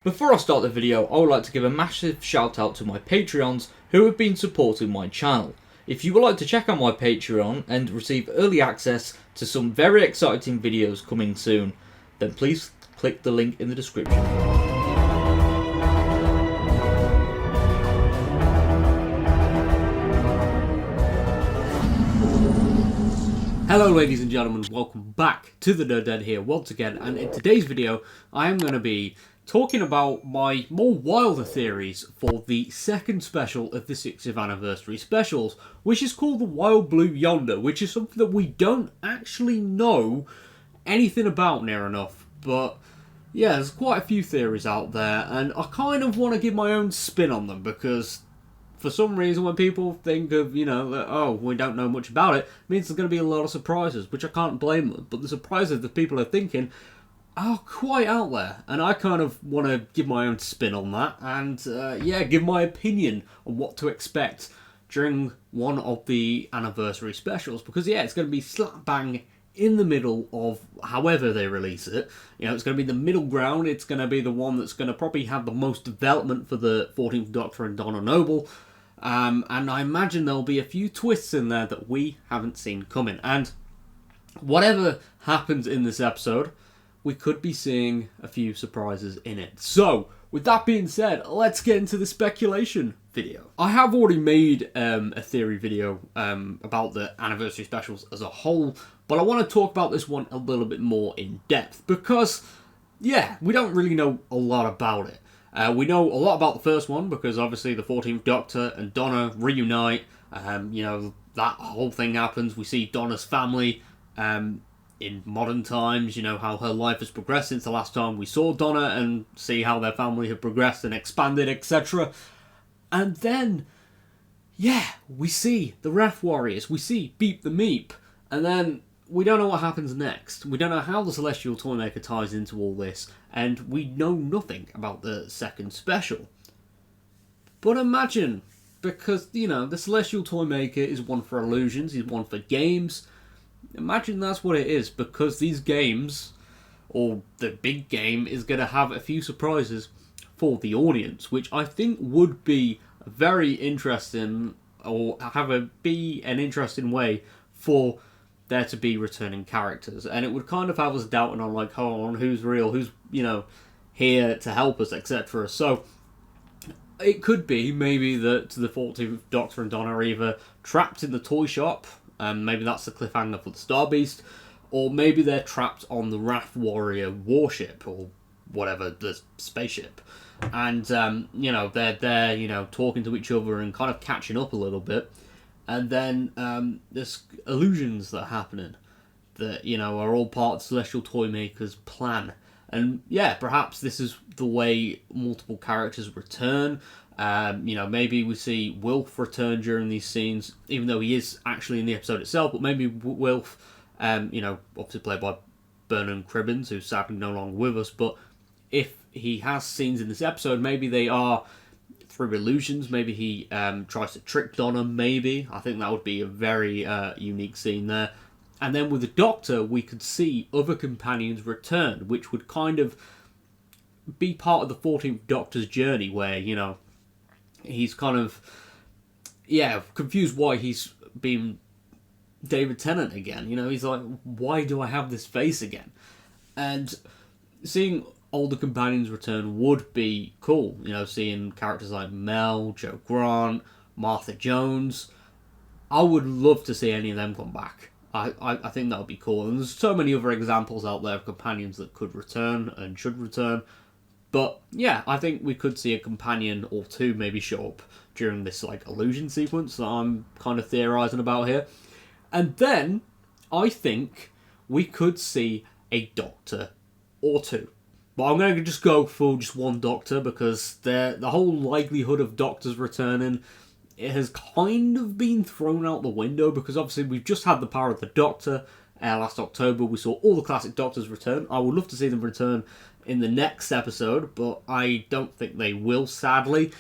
Before I start the video, I would like to give a massive shout out to my Patreons who have been supporting my channel. If you would like to check out my Patreon and receive early access to some very exciting videos coming soon, then please click the link in the description. Hello ladies and gentlemen, welcome back to the Nerd Den here once again, and in today's video I am going to be talking about my more wilder theories for the second special of the 60th anniversary specials, which is called the Wild Blue Yonder, which is something that we don't actually know anything about near enough, but yeah, there's quite a few theories out there, and I kind of want to give my own spin on them, because for some reason, when people think of, that, oh, we don't know much about it, means there's going to be a lot of surprises, which I can't blame them. But the surprises that people are thinking are quite out there. And I kind of want to give my own spin on that and, give my opinion on what to expect during one of the anniversary specials. Because, it's going to be slap bang in the middle of however they release it. It's going to be the middle ground. It's going to be the one that's going to probably have the most development for the 14th Doctor and Donna Noble. And I imagine there'll be a few twists in there that we haven't seen coming. And whatever happens in this episode, we could be seeing a few surprises in it. So, with that being said, let's get into the speculation video. I have already made a theory video about the anniversary specials as a whole, but I want to talk about this one a little bit more in depth because, we don't really know a lot about it. We know a lot about the first one because obviously the 14th Doctor and Donna reunite. That whole thing happens. We see Donna's family in modern times, how her life has progressed since the last time we saw Donna and see how their family have progressed and expanded, etc. And then, we see the Wrath Warriors. We see Beep the Meep. And then we don't know what happens next. We don't know how the Celestial Toymaker ties into all this, and we know nothing about the second special. But imagine, because, the Celestial Toymaker is one for illusions, he's one for games. Imagine that's what it is, because these games, or the big game, is going to have a few surprises for the audience, which I think would be very interesting, or be an interesting way for there to be returning characters, and it would kind of have us doubting on, like, hold on, who's real, who's, here to help us, etc. So, it could be, maybe, that the 14th Doctor and Donna are either trapped in the toy shop, and maybe that's the cliffhanger for the Star Beast, or maybe they're trapped on the Wrath Warrior warship, or whatever, the spaceship, and, they're there, talking to each other and kind of catching up a little bit. And then there's illusions that are happening that, are all part of Celestial Toymaker's plan. And perhaps this is the way multiple characters return. Maybe we see Wilf return during these scenes, even though he is actually in the episode itself. But maybe Wilf, obviously played by Bernard Cribbins, who's sadly no longer with us. But if he has scenes in this episode, maybe they are through illusions. Maybe he tries to trick Donna, maybe. I think that would be a very unique scene there. And then with the Doctor, we could see other companions return, which would kind of be part of the 14th Doctor's journey, where, he's kind of, confused why he's been David Tennant again. He's like, why do I have this face again? And seeing older companions return would be cool, seeing characters like Mel, Joe Grant, Martha Jones. I would love to see any of them come back. I think that would be cool. And there's so many other examples out there of companions that could return and should return. But I think we could see a companion or two maybe show up during this illusion sequence that I'm kind of theorising about here. And then I think we could see a Doctor or two. But I'm going to just go for just one Doctor, because the whole likelihood of Doctors returning, it has kind of been thrown out the window, because obviously we've just had the Power of the Doctor. Last October we saw all the classic Doctors return. I would love to see them return in the next episode, but I don't think they will, sadly.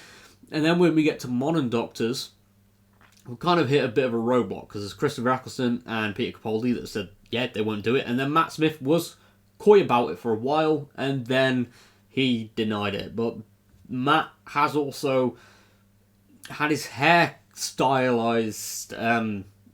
And then when we get to modern Doctors, we've kind of hit a bit of a roadblock, because there's Christopher Eccleston and Peter Capaldi that said, they won't do it. And then Matt Smith was coy about it for a while, and then he denied it. But Matt has also had his hair stylized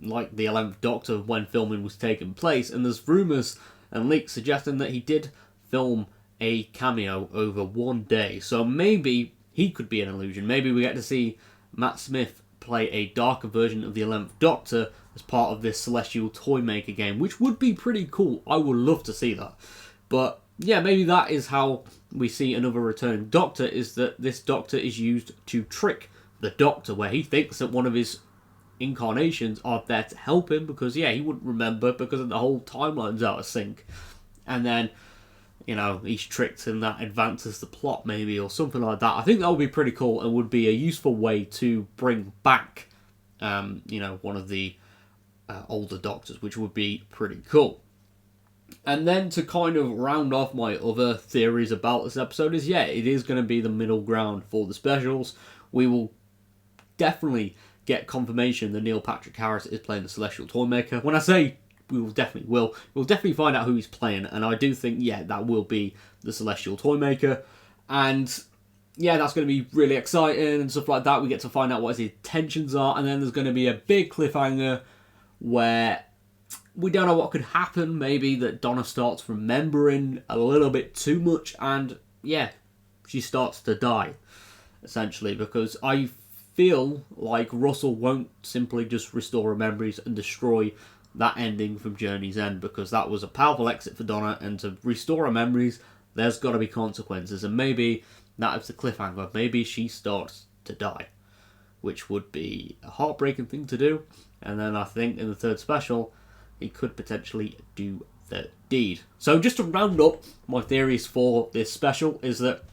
like the 11th Doctor when filming was taking place, and there's rumours and leaks suggesting that he did film a cameo over one day. So maybe he could be an illusion. Maybe we get to see Matt Smith play a darker version of the 11th Doctor as part of this Celestial Toymaker game, which would be pretty cool. I would love to see that. But yeah, maybe that is how we see another returning Doctor, is that this Doctor is used to trick the Doctor, where he thinks that one of his incarnations are there to help him, because yeah, he wouldn't remember because the whole timeline's out of sync. And then, you know, he's tricked and that advances the plot maybe, or something like that. I think that would be pretty cool and would be a useful way to bring back, you know, one of the older Doctors, which would be pretty cool. And then to kind of round off my other theories about this episode is, yeah, it is going to be the middle ground for the specials. We will definitely get confirmation that Neil Patrick Harris is playing the Celestial Toymaker. When I say we'll definitely find out who he's playing, and I do think, yeah, that will be the Celestial Toymaker. And yeah, that's going to be really exciting and stuff like that. We get to find out what his intentions are, and then there's going to be a big cliffhanger where we don't know what could happen. Maybe that Donna starts remembering a little bit too much, and yeah, she starts to die, essentially, because I feel like Russell won't simply just restore her memories and destroy that ending from Journey's End, because that was a powerful exit for Donna, and to restore her memories, there's got to be consequences, and maybe that is the cliffhanger. Maybe she starts to die, which would be a heartbreaking thing to do. And then I think in the third special, he could potentially do the deed. So just to round up my theories for this special is that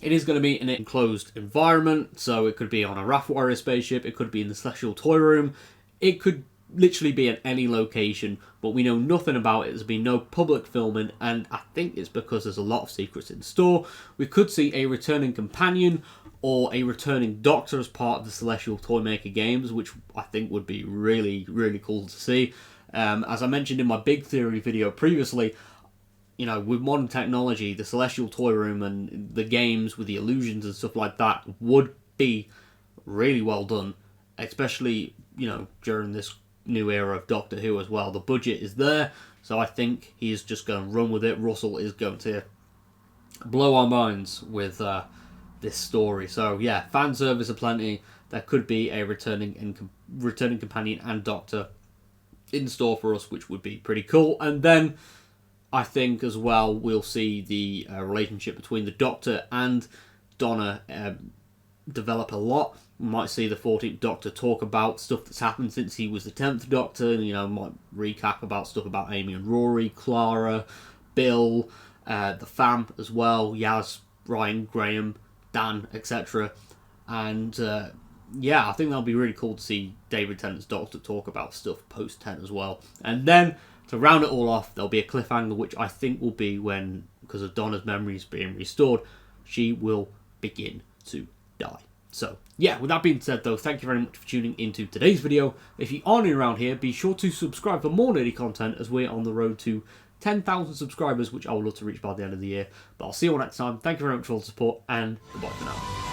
it is going to be in an enclosed environment. So it could be on a Wrath Warrior spaceship, it could be in the Celestial Toy Room, it could literally be at any location, but we know nothing about it. There's been no public filming, and I think it's because there's a lot of secrets in store. We could see a returning companion or a returning Doctor as part of the Celestial Toymaker games, which I think would be really, really cool to see. As I mentioned in my big theory video previously, you know, with modern technology, the Celestial Toy Room and the games with the illusions and stuff like that would be really well done, especially, you know, during this new era of Doctor Who as well. The budget is there, so I think he's just going to run with it. Russell is going to blow our minds with this story. So yeah, fan service aplenty. There could be a returning companion and Doctor in store for us, which would be pretty cool. And then I think as well we'll see the relationship between the Doctor and Donna develop a lot. We might see the 14th Doctor talk about stuff that's happened since he was the 10th Doctor, and, you know, might recap about stuff about Amy and Rory, Clara, Bill, the fam as well, Yaz, Ryan, Graham, Dan, etc. And yeah, I think that'll be really cool to see David Tennant's Doctor talk about stuff post-10 as well. And then, to round it all off, there'll be a cliffhanger, which I think will be when, because of Donna's memories being restored, she will begin to die. So, yeah, with that being said though, thank you very much for tuning into today's video. If you are new around here, be sure to subscribe for more nerdy content, as we're on the road to 10,000 subscribers, which I would love to reach by the end of the year. But I'll see you all next time. Thank you very much for all the support, and goodbye for now.